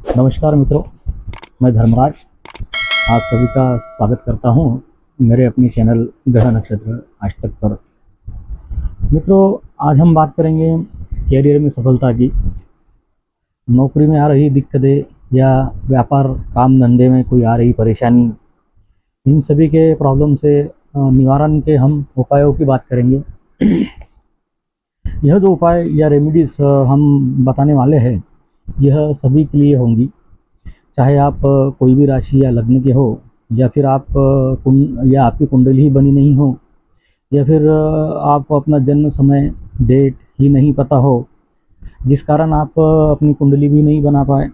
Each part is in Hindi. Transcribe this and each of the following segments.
नमस्कार मित्रों, मैं धर्मराज आप सभी का स्वागत करता हूं मेरे अपनी चैनल ग्रह नक्षत्र आज तक पर। मित्रों, आज हम बात करेंगे कैरियर में सफलता की। नौकरी में आ रही दिक्कतें या व्यापार काम धंधे में कोई आ रही परेशानी, इन सभी के प्रॉब्लम से निवारण के हम उपायों की बात करेंगे। यह जो उपाय या रेमेडीज हम बताने वाले हैं, यह सभी के लिए होंगी, चाहे आप कोई भी राशि या लग्न के हो, या फिर आप या आपकी कुंडली ही बनी नहीं हो, या फिर आप अपना जन्म समय डेट ही नहीं पता हो, जिस कारण आप अपनी कुंडली भी नहीं बना पाए।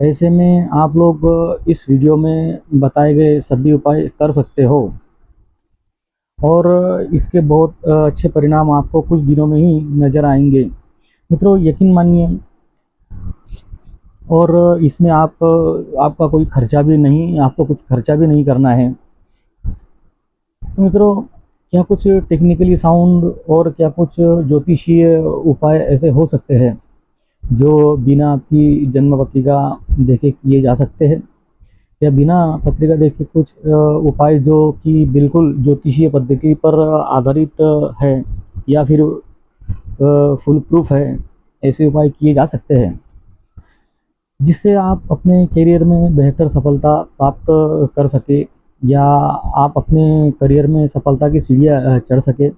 ऐसे में आप लोग इस वीडियो में बताए गए सभी उपाय कर सकते हो और इसके बहुत अच्छे परिणाम आपको कुछ दिनों में ही नज़र आएंगे। मित्रों, यकीन मानिए, और इसमें आपका कोई खर्चा भी नहीं, आपको कुछ खर्चा भी नहीं करना है। तो मित्रों, क्या कुछ टेक्निकली साउंड और क्या कुछ ज्योतिषीय उपाय ऐसे हो सकते हैं जो बिना आपकी जन्म पत्रिका देखे किए जा सकते हैं, या बिना पत्रिका देखे कुछ उपाय जो कि बिल्कुल ज्योतिषीय पद्धति पर आधारित है या फिर फुल प्रूफ है, ऐसे उपाय किए जा सकते हैं जिससे आप अपने करियर में बेहतर सफलता प्राप्त कर सके, या आप अपने करियर में सफलता की सीढ़ियाँ चढ़ सके।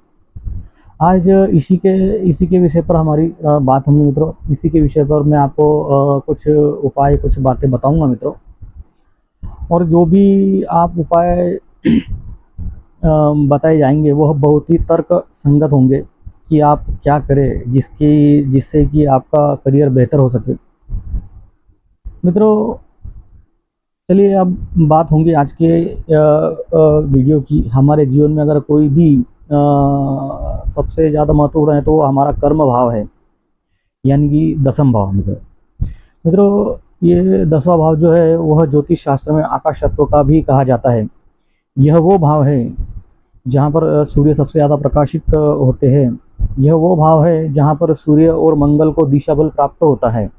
आज इसी के विषय पर हमारी बात होगी मित्रों। इसी के विषय पर मैं आपको कुछ उपाय, कुछ बातें बताऊंगा मित्रों, और जो भी आप उपाय बताए जाएंगे वह बहुत ही तर्क संगत होंगे कि आप क्या करें जिससे कि आपका करियर बेहतर हो सके। मित्रों, चलिए अब बात होंगी आज के वीडियो की। हमारे जीवन में अगर कोई भी सबसे ज़्यादा महत्वपूर्ण है तो वो हमारा कर्म भाव है, यानी कि दसम भाव। मित्रों, ये 10वां भाव जो है वह ज्योतिष शास्त्र में आकाश तत्व का भी कहा जाता है। यह वो भाव है जहाँ पर सूर्य सबसे ज़्यादा प्रकाशित होते हैं। यह वो भाव है जहाँ पर सूर्य और मंगल को दिशा बल प्राप्त होता है।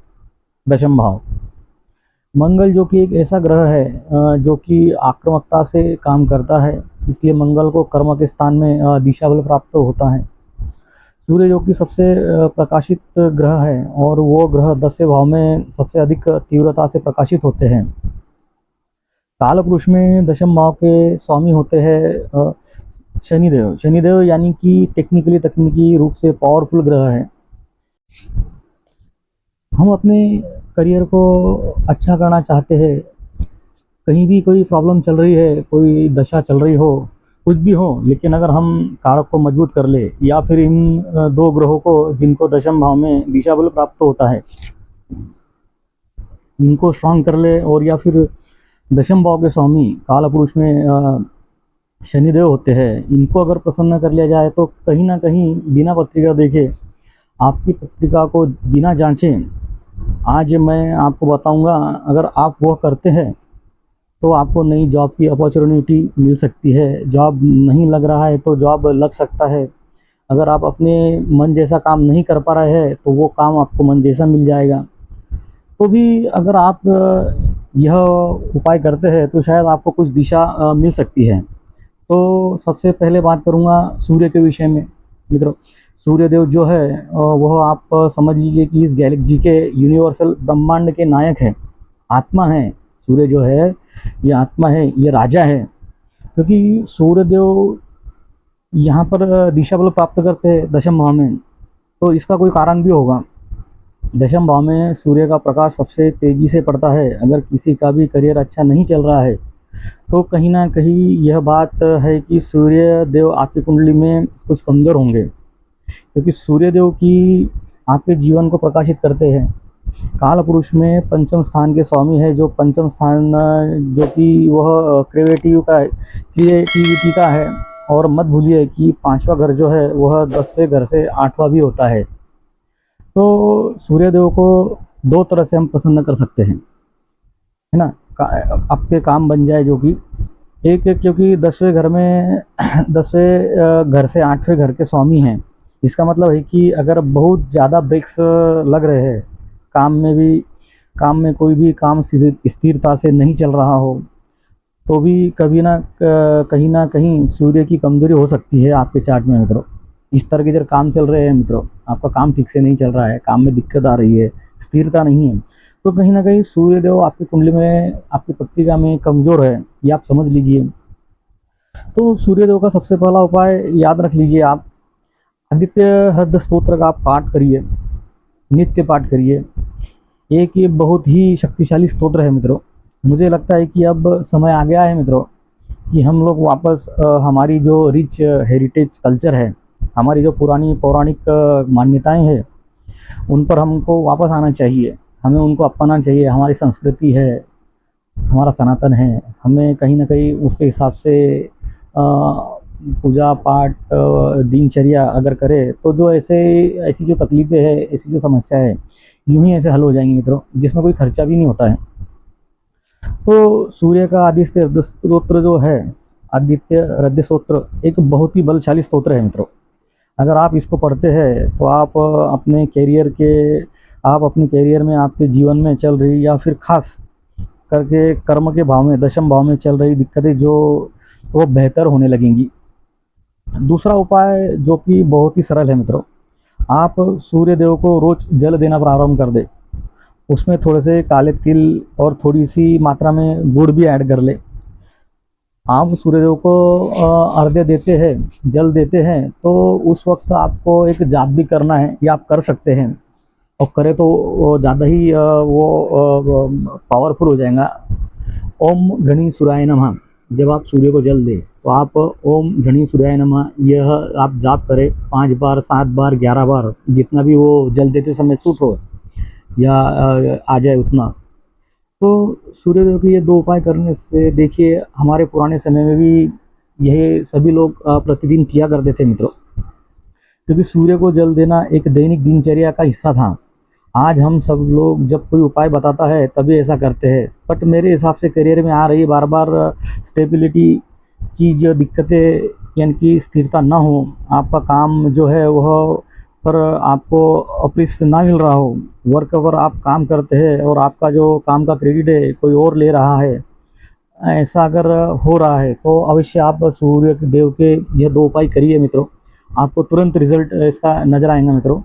दशम भाव, मंगल जो कि एक ऐसा ग्रह है जो कि आक्रामकता से काम करता है, इसलिए मंगल को कर्म के स्थान में दिशा बल प्राप्त होता है। सूर्य जो कि सबसे प्रकाशित ग्रह है और वो ग्रह 10वें भाव में सबसे अधिक तीव्रता से प्रकाशित होते हैं। काल पुरुष में दशम भाव के स्वामी होते हैं शनिदेव। शनिदेव यानी कि तकनीकी रूप से पावरफुल ग्रह है। हम अपने करियर को अच्छा करना चाहते हैं, कहीं भी कोई प्रॉब्लम चल रही है, कोई दशा चल रही हो, कुछ भी हो, लेकिन अगर हम कारक को मजबूत कर ले, या फिर इन दो ग्रहों को जिनको दशम भाव में दिशा बल प्राप्त होता है, इनको स्ट्रांग कर ले, और या फिर दशम भाव के स्वामी काल पुरुष में शनिदेव होते हैं, इनको अगर प्रसन्न कर लिया जाए तो कहीं ना कहीं बिना पत्रिका देखे, आपकी पत्रिका को बिना जांचे, आज मैं आपको बताऊंगा, अगर आप वह करते हैं तो आपको नई जॉब की अपॉर्चुनिटी मिल सकती है। जॉब नहीं लग रहा है तो जॉब लग सकता है। अगर आप अपने मन जैसा काम नहीं कर पा रहे हैं तो वो काम आपको मन जैसा मिल जाएगा। तो भी अगर आप यह उपाय करते हैं तो शायद आपको कुछ दिशा मिल सकती है। तो सबसे पहले बात करूँगा सूर्य के विषय में। मित्रों, सूर्यदेव जो है वह आप समझ लीजिए कि इस गैलेक्सी के यूनिवर्सल ब्रह्मांड के नायक हैं, आत्मा है। सूर्य जो है ये आत्मा है, ये राजा है, क्योंकि सूर्यदेव यहाँ पर दिशा बल प्राप्त करते हैं दशम भाव में, तो इसका कोई कारण भी होगा। दशम भाव में सूर्य का प्रकाश सबसे तेजी से पड़ता है। अगर किसी का भी करियर अच्छा नहीं चल रहा है तो कहीं ना कहीं यह बात है कि सूर्य देव आपकी कुंडली में कुछ कमज़ोर होंगे, क्योंकि सूर्य देव की आपके जीवन को प्रकाशित करते हैं। काल पुरुष में पंचम स्थान के स्वामी है, जो पंचम स्थान जो कि वह क्रिएटिविटी का है। और मत भूलिए कि 5वां घर जो है वह 10वें घर से 8वां भी होता है। तो सूर्यदेव को दो तरह से हम प्रसन्न कर सकते हैं, है ना। आपके काम बन जाए, जो कि एक क्योंकि 10वें घर में 10वें घर से 8वें घर के स्वामी हैं। इसका मतलब है कि अगर बहुत ज़्यादा ब्रेक्स लग रहे हैं काम में भी, काम में कोई भी काम स्थिरता से नहीं चल रहा हो, तो भी कहीं ना कहीं सूर्य की कमजोरी हो सकती है आपके चार्ट में मित्रों। इस तरह के जब काम चल रहे हैं मित्रों, आपका काम ठीक से नहीं चल रहा है, काम में दिक्कत आ रही है, स्थिरता नहीं है, तो कहीं ना कहीं सूर्य देव आपकी कुंडली में, आपकी पत्रिका में कमजोर है, ये आप समझ लीजिए। तो सूर्य देव का सबसे पहला उपाय याद रख लीजिए, आप आदित्य हृदय स्तोत्र का आप पाठ करिए, नित्य पाठ करिए। एक ये बहुत ही शक्तिशाली स्तोत्र है मित्रों। मुझे लगता है कि अब समय आ गया है मित्रों कि हम लोग वापस हमारी जो रिच हेरिटेज कल्चर है, हमारी जो पुरानी पौराणिक मान्यताएं हैं, उन पर हमको वापस आना चाहिए, हमें उनको अपनाना चाहिए। हमारी संस्कृति है, हमारा सनातन है, हमें कहीं ना कहीं उसके हिसाब से पूजा पाठ दिनचर्या अगर करे तो जो ऐसी जो तकलीफ़ें हैं, ऐसी जो समस्या है, यूं ही ऐसे हल हो जाएंगी मित्रों, जिसमें कोई खर्चा भी नहीं होता है। तो सूर्य का आदित्य हृदय स्तोत्र जो है, आदित्य हृदय स्तोत्र एक बहुत ही बलशाली स्तोत्र है मित्रों। अगर आप इसको पढ़ते हैं तो आप अपने कैरियर में, आपके जीवन में चल रही या फिर खास करके कर्म के भाव में, दशम भाव में चल रही दिक्कतें जो वो बेहतर होने लगेंगी। दूसरा उपाय जो कि बहुत ही सरल है मित्रों, आप सूर्य देव को रोज जल देना प्रारंभ कर दे। उसमें थोड़े से काले तिल और थोड़ी सी मात्रा में गुड़ भी ऐड कर ले। आप सूर्यदेव को अर्घ्य देते हैं, जल देते हैं, तो उस वक्त आपको एक जाप भी करना है, ये आप कर सकते हैं, और करें तो ज़्यादा ही वो पावरफुल हो जाएगा। ओम गणी सूर्याय नमः, जब आप सूर्य को जल दें तो आप ओम गणी सूर्याय नमः यह आप जाप करें 5 बार, 7 बार, 11 बार, जितना भी वो जल देते समय सूट हो या आ जाए उतना। तो सूर्यदेव के ये 2 उपाय करने से देखिए, हमारे पुराने समय में भी यही सभी लोग प्रतिदिन किया करते थे मित्रों, क्योंकि सूर्य को जल देना एक दैनिक दिनचर्या का हिस्सा था। आज हम सब लोग जब कोई उपाय बताता है तभी ऐसा करते हैं, बट मेरे हिसाब से करियर में आ रही बार बार स्टेबिलिटी की जो दिक्कतें, यानी कि स्थिरता ना हो, आपका काम जो है वह पर आपको ऑफिस ना मिल रहा हो, वर्क पर आप काम करते हैं और आपका जो काम का क्रेडिट है कोई और ले रहा है, ऐसा अगर हो रहा है तो अवश्य आप सूर्य देव के ये 2 उपाय करिए मित्रों, आपको तुरंत रिजल्ट इसका नजर आएगा मित्रों।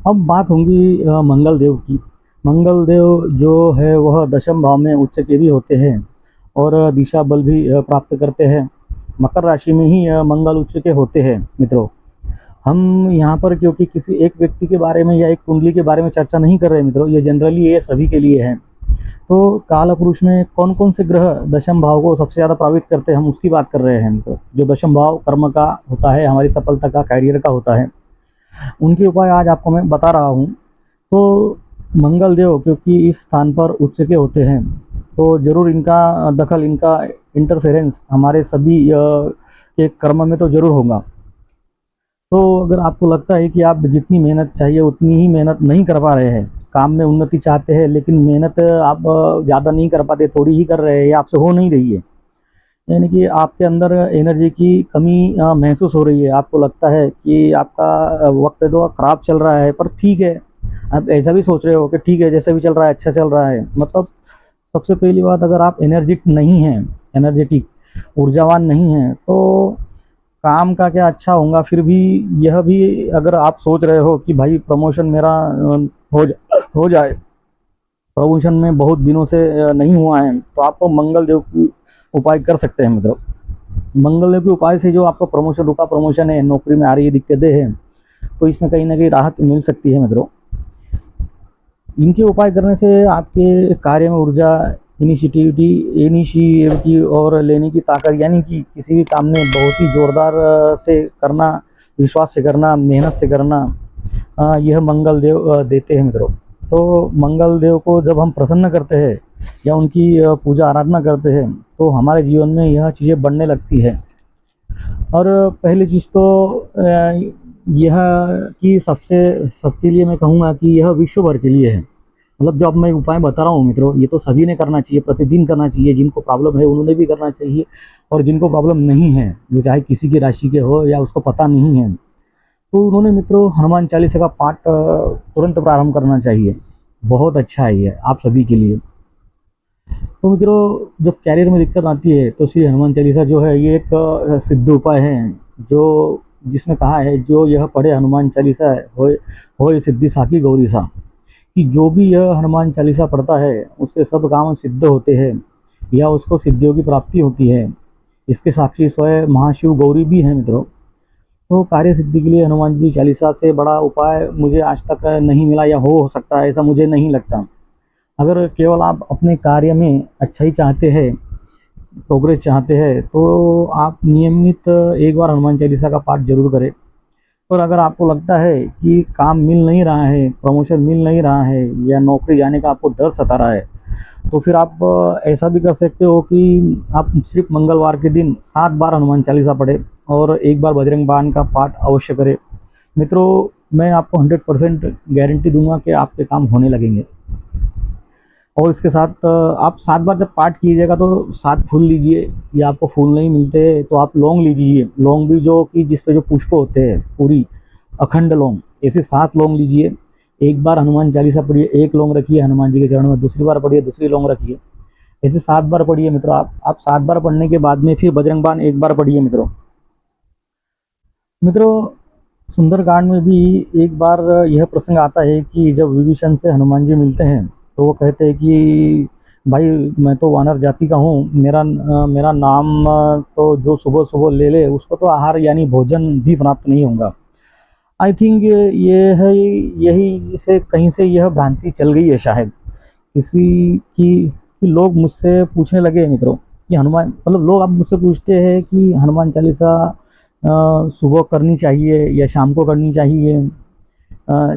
अब बात होगी मंगल देव की। मंगल देव जो है वह दशम भाव में उच्च के भी होते हैं और दिशा बल भी प्राप्त करते हैं। मकर राशि में ही मंगल उच्च के होते हैं मित्रों। हम यहाँ पर क्योंकि किसी एक व्यक्ति के बारे में या एक कुंडली के बारे में चर्चा नहीं कर रहे मित्रों, ये जनरली ये सभी के लिए है। तो काल पुरुष में कौन कौन से ग्रह दशम भाव को सबसे ज़्यादा प्रभावित करते हैं, हम उसकी बात कर रहे हैं मित्रों। जो दशम भाव कर्म का होता है, हमारी सफलता का, कैरियर का होता है, उनके उपाय आज आपको मैं बता रहा हूँ। तो मंगल देव क्योंकि इस स्थान पर उच्च के होते हैं, तो जरूर इनका दखल, इनका इंटरफेरेंस हमारे सभी के कर्म में तो जरूर होगा। तो अगर आपको लगता है कि आप जितनी मेहनत चाहिए उतनी ही मेहनत नहीं कर पा रहे हैं, काम में उन्नति चाहते हैं लेकिन मेहनत आप ज़्यादा नहीं कर पाते, थोड़ी ही कर रहे हैं, या आपसे हो नहीं रही है, यानी कि आपके अंदर एनर्जी की कमी महसूस हो रही है, आपको लगता है कि आपका वक्त तो ख़राब चल रहा है, पर ठीक है, आप ऐसा भी सोच रहे हो कि ठीक है जैसा भी चल रहा है अच्छा चल रहा है। मतलब सबसे पहली बात, अगर आप एनर्जेटिक ऊर्जावान नहीं हैं तो काम का क्या अच्छा होगा। फिर भी यह भी अगर आप सोच रहे हो कि भाई प्रमोशन मेरा हो जाए, प्रमोशन में बहुत दिनों से नहीं हुआ है, तो आप मंगल देव की उपाय कर सकते हैं मित्रों। मंगल देव के उपाय से जो आपका रुका प्रमोशन है, नौकरी में आ रही दिक्कतें हैं, तो इसमें कहीं ना कहीं राहत मिल सकती है मित्रों। इनके उपाय करने से आपके कार्य में ऊर्जा, इनिशिएटिविटी और लेने की ताकत, यानी कि किसी भी काम में बहुत ही जोरदार से करना, विश्वास से करना, मेहनत से करना, यह मंगल देव देते हैं मित्रों। तो मंगल देव को जब हम प्रसन्न करते हैं या उनकी पूजा आराधना करते हैं तो हमारे जीवन में यह चीज़ें बढ़ने लगती है। और पहली चीज़ तो यह कि सबके लिए मैं कहूँगा कि यह विश्व भर के लिए है। मतलब जो अब मैं उपाय बता रहा हूँ मित्रों, ये तो सभी ने करना चाहिए, प्रतिदिन करना चाहिए। जिनको प्रॉब्लम है उन्होंने भी करना चाहिए, और जिनको प्रॉब्लम नहीं है, जो चाहे किसी की राशि के हो या उसको पता नहीं है, तो उन्होंने मित्रों हनुमान चालीसा का पाठ तुरंत प्रारंभ करना चाहिए। बहुत अच्छा है ये आप सभी के लिए। तो मित्रों जब कैरियर में दिक्कत आती है तो श्री हनुमान चालीसा जो है ये एक सिद्ध उपाय है, जो जिसमें कहा है जो यह पढ़े हनुमान चालीसा होय सिद्धि साखी गौरी सा, कि जो भी यह हनुमान चालीसा पढ़ता है उसके सब काम सिद्ध होते हैं या उसको सिद्धियों की प्राप्ति होती है। इसके साक्षी स्वयं महाशिव गौरी भी हैं मित्रों। तो कार्य सिद्धि के लिए हनुमान जी चालीसा से बड़ा उपाय मुझे आज तक नहीं मिला, या हो सकता है ऐसा मुझे नहीं लगता। अगर केवल आप अपने कार्य में अच्छाई चाहते हैं, प्रोग्रेस चाहते हैं, तो आप नियमित एक बार हनुमान चालीसा का पाठ जरूर करें। और अगर आपको लगता है कि काम मिल नहीं रहा है, प्रमोशन मिल नहीं रहा है, या नौकरी जाने का आपको डर सता रहा है, तो फिर आप ऐसा भी कर सकते हो कि आप सिर्फ मंगलवार के दिन 7 बार हनुमान चालीसा पढ़े और 1 बार बजरंग बाण का पाठ अवश्य करें। मित्रों मैं आपको 100% गारंटी दूंगा कि आपके काम होने लगेंगे। और इसके साथ आप 7 बार जब पाठ कीजिएगा तो 7 फूल लीजिए, या आपको फूल नहीं मिलते तो आप लौंग लीजिए। लौंग भी जो कि जिस पे जो पुष्प होते हैं पूरी अखंड लौंग, ऐसे 7 लौंग लीजिए। 1 बार हनुमान चालीसा पढ़िए, 1 लौंग रखिए हनुमान जी के चरण में, दूसरी बार पढ़िए, दूसरी लौंग रखिए, ऐसे 7 बार पढ़िए मित्रों। आप 7 बार पढ़ने के बाद में फिर बजरंग बाण 1 बार पढ़िए मित्रों। सुंदरकांड में भी एक बार यह प्रसंग आता है कि जब विभीषण से हनुमान जी मिलते हैं तो वो कहते हैं कि भाई मैं तो वानर जाति का हूँ, मेरा नाम तो जो सुबह सुबह ले ले उसको तो आहार यानी भोजन भी प्राप्त नहीं होगा। आई थिंक ये है, यही से कहीं से यह भ्रांति चल गई है शायद किसी कि लोग मुझसे पूछने लगे मित्रों कि हनुमान, मतलब लोग अब मुझसे पूछते हैं कि हनुमान चालीसा सुबह करनी चाहिए या शाम को करनी चाहिए।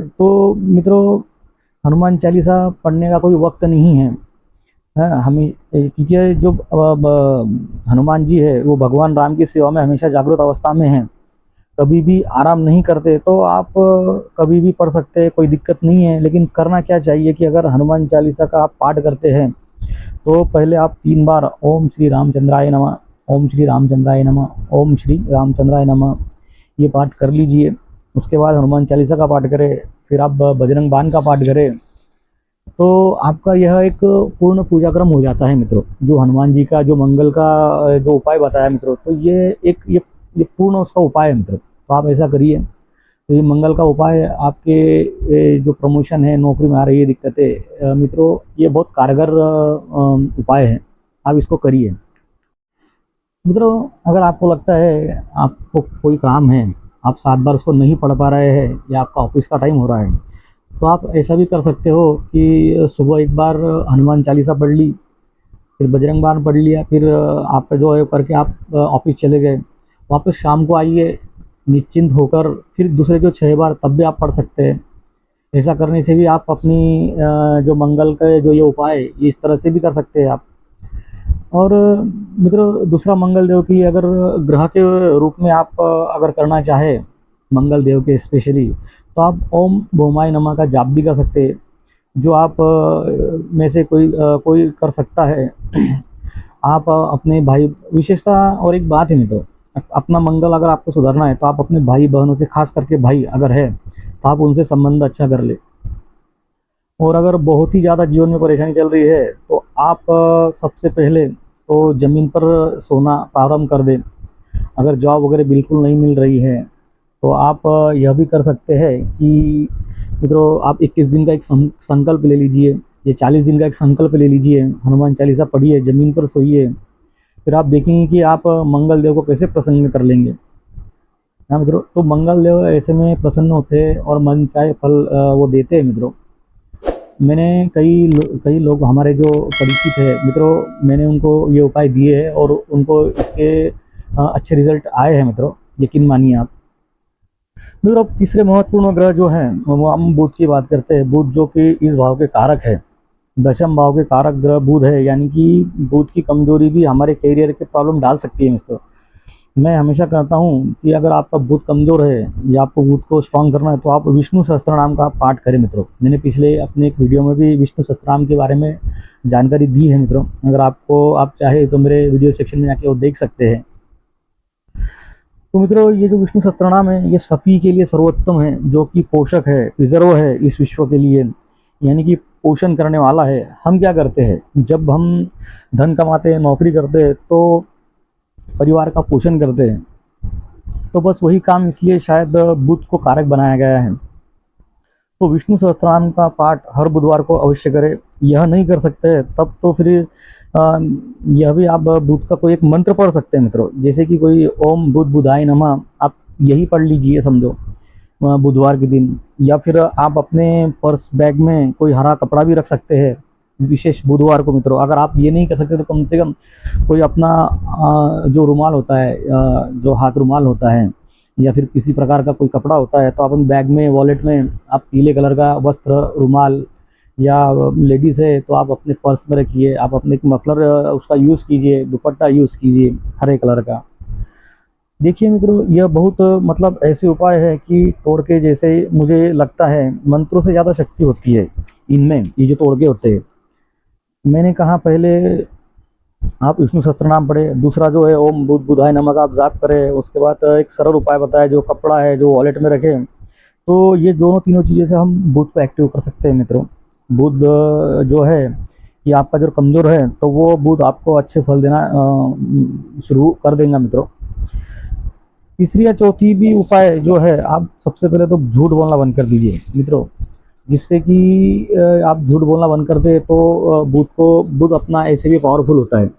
तो मित्रों हनुमान चालीसा पढ़ने का कोई वक्त नहीं है, हमें, क्योंकि जो हनुमान जी है वो भगवान राम की सेवा में हमेशा जागृत अवस्था में हैं, कभी भी आराम नहीं करते। तो आप कभी भी पढ़ सकते हैं, कोई दिक्कत नहीं है। लेकिन करना क्या चाहिए कि अगर हनुमान चालीसा का आप पाठ करते हैं तो पहले आप 3 बार ओम श्री रामचंद्राय नमः, ओम श्री रामचंद्राय नमः, ओम श्री रामचंद्राय नमः ये पाठ कर लीजिए। उसके बाद हनुमान चालीसा का पाठ करें, फिर आप बजरंग बाण का पाठ करें, तो आपका यह एक पूर्ण पूजा क्रम हो जाता है मित्रों। जो हनुमान जी का जो मंगल का जो उपाय बताया मित्रों, तो ये पूर्ण उसका उपाय है मित्रों। तो आप ऐसा करिए, तो ये मंगल का उपाय आपके जो प्रमोशन है, नौकरी में आ रही है दिक्कतें, मित्रों ये बहुत कारगर उपाय है, आप इसको करिए। मित्रों अगर आपको लगता है आपको कोई काम है, आप 7 बार उसको नहीं पढ़ पा रहे हैं, या आपका ऑफिस का टाइम हो रहा है, तो आप ऐसा भी कर सकते हो कि सुबह 1 बार हनुमान चालीसा पढ़ ली, फिर बजरंग बाण पढ़ लिया, फिर आप जो है करके आप ऑफिस चले गए, वापस शाम को आइए निश्चिंत होकर, फिर दूसरे जो 6 बार तब भी आप पढ़ सकते हैं। ऐसा करने से भी आप अपनी जो मंगल का जो ये उपाय इस तरह से भी कर सकते हैं आप। और मित्रों दूसरा मंगल देव की अगर ग्रह के रूप में आप अगर करना चाहे मंगल देव के स्पेशली, तो आप ओम भौमाय नमः का जाप भी कर सकते हैं, जो आप में से कोई कर सकता है। आप अपने भाई, विशेषता और एक बात है मित्रों, अपना मंगल अगर आपको सुधारना है तो आप अपने भाई बहनों से, खास करके भाई अगर है तो आप उनसे संबंध अच्छा कर ले। और अगर बहुत ही ज़्यादा जीवन में परेशानी चल रही है तो आप सबसे पहले तो ज़मीन पर सोना प्रारंभ कर दें। अगर जॉब वगैरह बिल्कुल नहीं मिल रही है तो आप यह भी कर सकते हैं कि मित्रों आप 21 दिन का एक संकल्प ले लीजिए, ये 40 दिन का एक संकल्प ले लीजिए, हनुमान चालीसा पढ़िए, ज़मीन पर सोइए, फिर आप देखेंगे कि आप मंगल देव को कैसे प्रसन्न कर लेंगे। हाँ मित्रों, तो मंगल देव ऐसे में प्रसन्न होते हैं और मन चाहे फल वो देते हैं मित्रों। मैंने कई लोग हमारे जो परिचित है मित्रों, मैंने उनको ये उपाय दिए हैं और उनको इसके अच्छे रिजल्ट आए हैं मित्रों, यकीन मानिए आप। मित्रों तीसरे महत्वपूर्ण ग्रह जो हैं वो हम बुध की बात करते हैं। बुध जो कि इस भाव के कारक है, 10वें भाव के कारक ग्रह बुध है, यानी कि बुध की कमजोरी भी हमारे कैरियर के प्रॉब्लम डाल सकती है मित्रों। मैं हमेशा कहता हूँ कि अगर आपका बुध कमज़ोर है या आपको बुध को स्ट्रॉन्ग करना है तो आप विष्णु सहस्त्रनाम का पाठ करें मित्रों। मैंने पिछले अपने एक वीडियो में भी विष्णु सहस्त्रनाम के बारे में जानकारी दी है मित्रों, अगर आप चाहे तो मेरे वीडियो सेक्शन में जाके वो देख सकते हैं। तो मित्रों ये जो विष्णु सहस्त्रनाम है ये सभी के लिए सर्वोत्तम है, जो कि पोषक है, रिजर्व है इस विश्व के लिए, यानी कि पोषण करने वाला है। हम क्या करते हैं, जब हम धन कमाते हैं, नौकरी करते हैं, तो परिवार का पोषण करते हैं, तो बस वही काम इसलिए शायद बुध को कारक बनाया गया है। तो विष्णु सहस्त्रनाम का पाठ हर बुधवार को अवश्य करें। यह नहीं कर सकते तब तो फिर यह भी आप बुध का कोई एक मंत्र पढ़ सकते हैं मित्रों, जैसे कि कोई ओम बुध बुधाय नमः, आप यही पढ़ लीजिए समझो बुधवार के दिन। या फिर आप अपने पर्स बैग में कोई हरा कपड़ा भी रख सकते हैं विशेष बुधवार को मित्रों। अगर आप ये नहीं कर सकते तो कम से कम कोई अपना जो रुमाल होता है, जो हाथ रुमाल होता है, या फिर किसी प्रकार का कोई कपड़ा होता है, तो अपन बैग में, वॉलेट में आप पीले कलर का वस्त्र, रुमाल, या लेडीज़ है तो आप अपने पर्स में रखिए। आप अपने मफलर उसका यूज़ कीजिए, दुपट्टा यूज़ कीजिए हरे कलर का। देखिए मित्रों, यह बहुत मतलब ऐसे उपाय है कि तोड़के, जैसे मुझे लगता है मंत्रों से ज़्यादा शक्ति होती है इनमें, ये जो तोड़के होते हैं। मैंने कहा पहले आप विष्णु सहस्त्रनाम पढ़े, दूसरा जो है ओम बुध बुधाय नमः का आप जाप करें। उसके बाद एक सरल उपाय बताया, जो कपड़ा है जो वॉलेट में रखें। तो ये दोनों तीनों चीज़ें से हम बुध को एक्टिव कर सकते हैं मित्रों। बुध जो है कि आपका जो कमज़ोर है, तो वो बुध आपको अच्छे फल देना शुरू कर देगा मित्रों। तीसरी या चौथी भी उपाय जो है, आप सबसे पहले तो झूठ बोलना बंद कर दीजिए मित्रों, जिससे कि आप झूठ बोलना बंद कर दे तो बुध अपना ऐसे भी पावरफुल होता है।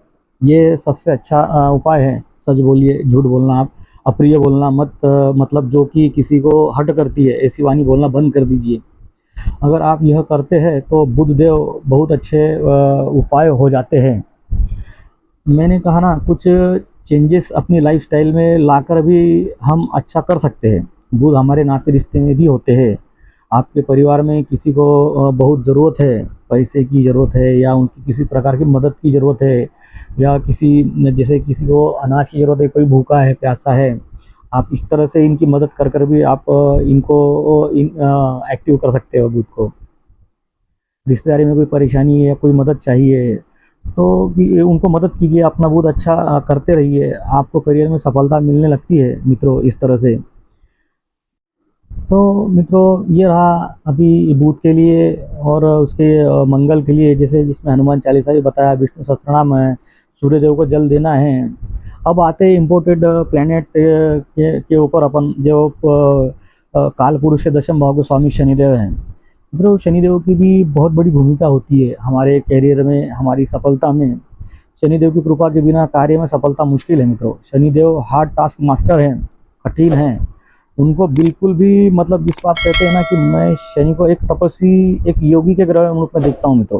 ये सबसे अच्छा उपाय है। सच बोलिए, झूठ बोलना, आप अप्रिय बोलना मत, मतलब जो कि किसी को हर्ट करती है ऐसी वाणी बोलना बंद कर दीजिए। अगर आप यह करते हैं तो बुध देव बहुत अच्छे उपाय हो जाते हैं। मैंने कहा ना, कुछ चेंजेस अपनी लाइफस्टाइल में लाकर भी हम अच्छा कर सकते हैं। बुध हमारे नाते रिश्ते में भी होते हैं। आपके परिवार में किसी को बहुत ज़रूरत है, पैसे की ज़रूरत है, या उनकी किसी प्रकार की मदद की ज़रूरत है, या जैसे किसी को अनाज की ज़रूरत है, कोई भूखा है, प्यासा है, आप इस तरह से इनकी मदद कर भी आप इनको एक्टिव कर सकते हो बुध को। रिश्तेदारी में कोई परेशानी है या कोई मदद चाहिए तो उनको मदद कीजिए, अपना बुध अच्छा करते रहिए, आपको करियर में सफलता मिलने लगती है मित्रों इस तरह से। तो मित्रों, ये रहा अभी बुध के लिए और उसके मंगल के लिए, जैसे जिसमें हनुमान चालीसा भी बताया, विष्णु सहस्त्रनाम है, सूर्य देव को जल देना है। अब आते हैं इम्पोर्टेड प्लैनेट के ऊपर, अपन जो काल पुरुष के दशम भाव के स्वामी शनिदेव हैं मित्रों। शनिदेव की भी बहुत बड़ी भूमिका होती है हमारे करियर में, हमारी सफलता में। शनिदेव की कृपा के बिना कार्य में सफलता मुश्किल है मित्रों। शनिदेव हार्ड टास्क मास्टर हैं, कठिन हैं। उनको बिल्कुल भी, मतलब जिसको आप कहते हैं ना कि मैं शनि को एक तपस्वी, एक योगी के ग्रह रूप में देखता हूँ मित्रों।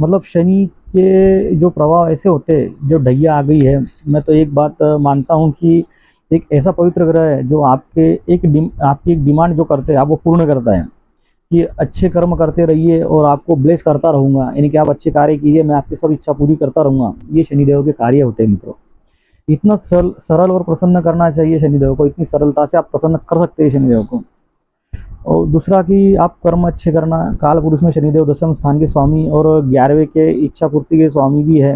मतलब शनि के जो प्रभाव ऐसे होते हैं, जो ढैया आ गई है, मैं तो एक बात मानता हूँ कि एक ऐसा पवित्र ग्रह है जो आपकी एक डिमांड जो करते हैं आप वो पूर्ण करता है, कि अच्छे कर्म करते रहिए और आपको ब्लेस करता रहूँगा, यानी कि आप अच्छे कार्य कीजिए, मैं आपकी सब इच्छा पूरी करता रहूँगा। ये शनिदेव के कार्य होते हैं मित्रों। इतना सरल और प्रसन्न करना चाहिए शनिदेव को, इतनी सरलता से आप प्रसन्न कर सकते हैं शनिदेव को। और दूसरा कि आप कर्म अच्छे करना। काल पुरुष में शनिदेव दशम स्थान के स्वामी और 11वें के इच्छा पूर्ति के स्वामी भी है।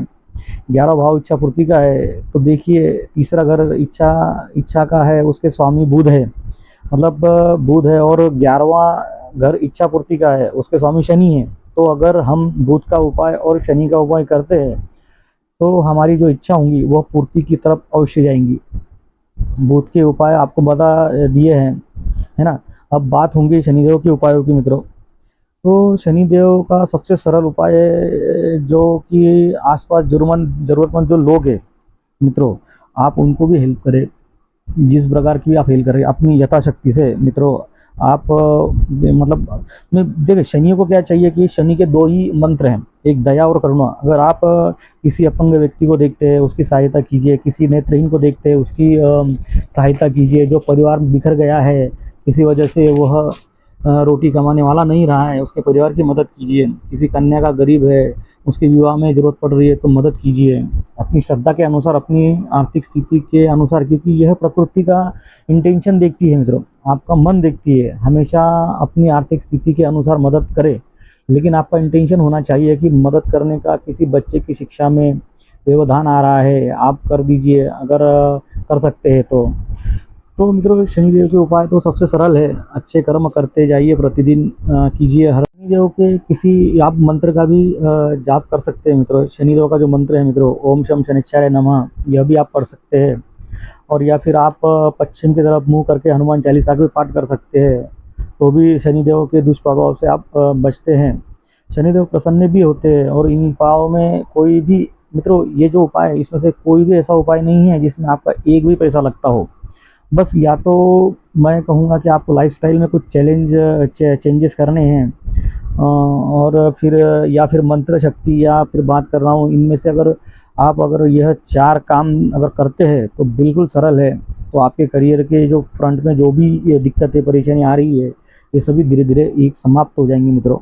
11 भाव इच्छा पूर्ति का है। तो देखिए, तीसरा घर इच्छा का है, उसके स्वामी बुध है, मतलब बुध है, और 11वां घर इच्छा पूर्ति का है, उसके स्वामी शनि है। तो अगर हम बुध का उपाय और शनि का उपाय करते हैं तो हमारी जो इच्छा होंगी वह पूर्ति की तरफ अवश्य जाएंगी। बुध के उपाय आपको बता दिए हैं, है ना। अब बात होंगी शनिदेव के उपायों की मित्रों। तो शनिदेव का सबसे सरल उपाय है, जो कि आसपास ज़रूरतमंद जो लोग हैं मित्रों, आप उनको भी हेल्प करें, जिस प्रकार की आप हेल्प करें अपनी यथाशक्ति से मित्रों। आप मतलब देखिए, शनि को क्या चाहिए कि शनि के 2 ही मंत्र हैं, एक दया और करुणा। अगर आप किसी अपंग व्यक्ति को देखते हैं उसकी सहायता कीजिए, किसी नेत्रहीन को देखते हैं उसकी सहायता कीजिए, जो परिवार बिखर गया है किसी वजह से, वह रोटी कमाने वाला नहीं रहा है, उसके परिवार की मदद कीजिए। किसी कन्या का गरीब है, उसके विवाह में ज़रूरत पड़ रही है तो मदद कीजिए, अपनी श्रद्धा के अनुसार, अपनी आर्थिक स्थिति के अनुसार, क्योंकि यह प्रकृति का इंटेंशन देखती है मित्रों, आपका मन देखती है। हमेशा अपनी आर्थिक स्थिति के अनुसार मदद करे, लेकिन आपका इंटेंशन होना चाहिए कि मदद करने का। किसी बच्चे की शिक्षा में व्यवधान आ रहा है, आप कर दीजिए अगर कर सकते हैं तो मित्रों, शनिदेव के उपाय तो सबसे सरल है, अच्छे कर्म करते जाइए, प्रतिदिन कीजिए। हर शनिदेव के किसी आप मंत्र का भी जाप कर सकते हैं मित्रों। शनिदेव का जो मंत्र है मित्रों, ओम शम शनिश्चराय नमः, यह भी आप पढ़ सकते हैं। और या फिर आप पश्चिम की तरफ मुंह करके हनुमान चालीसा का भी पाठ कर सकते हैं, तो भी शनिदेव के दुष्प्रभाव से आप बचते हैं। शनिदेव प्रसन्न भी होते हैं। और इन उपायों में कोई भी मित्रों, ये जो उपाय है इसमें से कोई भी ऐसा उपाय नहीं है जिसमें आपका एक भी पैसा लगता हो। बस या तो मैं कहूँगा कि आपको लाइफस्टाइल में कुछ चेंजेस करने हैं, और फिर या फिर मंत्र शक्ति, या फिर बात कर रहा हूँ इनमें से अगर यह 4 काम अगर करते हैं तो बिल्कुल सरल है, तो आपके करियर के जो फ्रंट में जो भी ये दिक्कतें परेशानी आ रही है, ये सभी धीरे धीरे एक समाप्त हो जाएंगे मित्रों।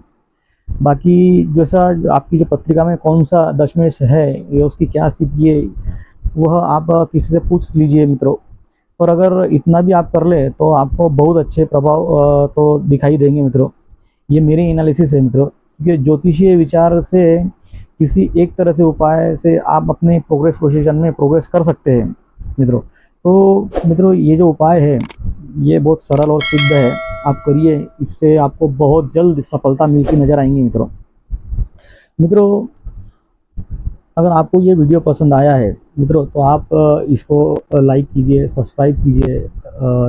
बाकी जैसा आपकी जो पत्रिका में कौन सा दशमेश है, ये उसकी क्या स्थिति है, वह आप किसी से पूछ लीजिए मित्रों। और अगर इतना भी आप कर ले तो आपको बहुत अच्छे प्रभाव तो दिखाई देंगे मित्रों। ये मेरी एनालिसिस है मित्रों, क्योंकि ज्योतिषीय विचार से किसी एक तरह से उपाय से आप अपने प्रोसेशन में प्रोग्रेस कर सकते हैं मित्रों। तो मित्रों, ये जो उपाय है ये बहुत सरल और सिद्ध है, आप करिए, इससे आपको बहुत जल्द सफलता मिलती नजर आएंगी मित्रों। अगर आपको ये वीडियो पसंद आया है मित्रों, तो आप इसको लाइक कीजिए, सब्सक्राइब कीजिए,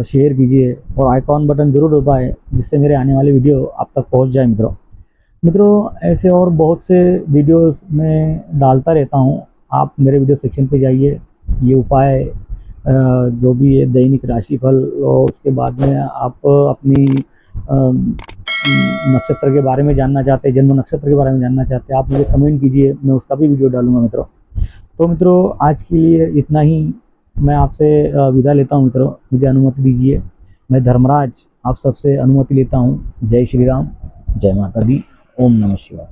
शेयर कीजिए और आइकॉन बटन ज़रूर दबाएं, जिससे मेरे आने वाले वीडियो आप तक पहुंच जाए मित्रों। ऐसे और बहुत से वीडियोस मैं डालता रहता हूं, आप मेरे वीडियो सेक्शन पे जाइए। ये उपाय जो भी है दैनिक राशिफल, और उसके बाद में आप अपनी नक्षत्र के बारे में जानना चाहते हैं, जन्म नक्षत्र के बारे में जानना चाहते हैं, आप मुझे कमेंट कीजिए, मैं उसका भी वीडियो डालूंगा मित्रों। तो मित्रों, आज के लिए इतना ही। मैं आपसे विदा लेता हूं मित्रों, मुझे अनुमति दीजिए। मैं धर्मराज आप सबसे अनुमति लेता हूं। जय श्री राम, जय माता दी, ओम नमः शिवाय।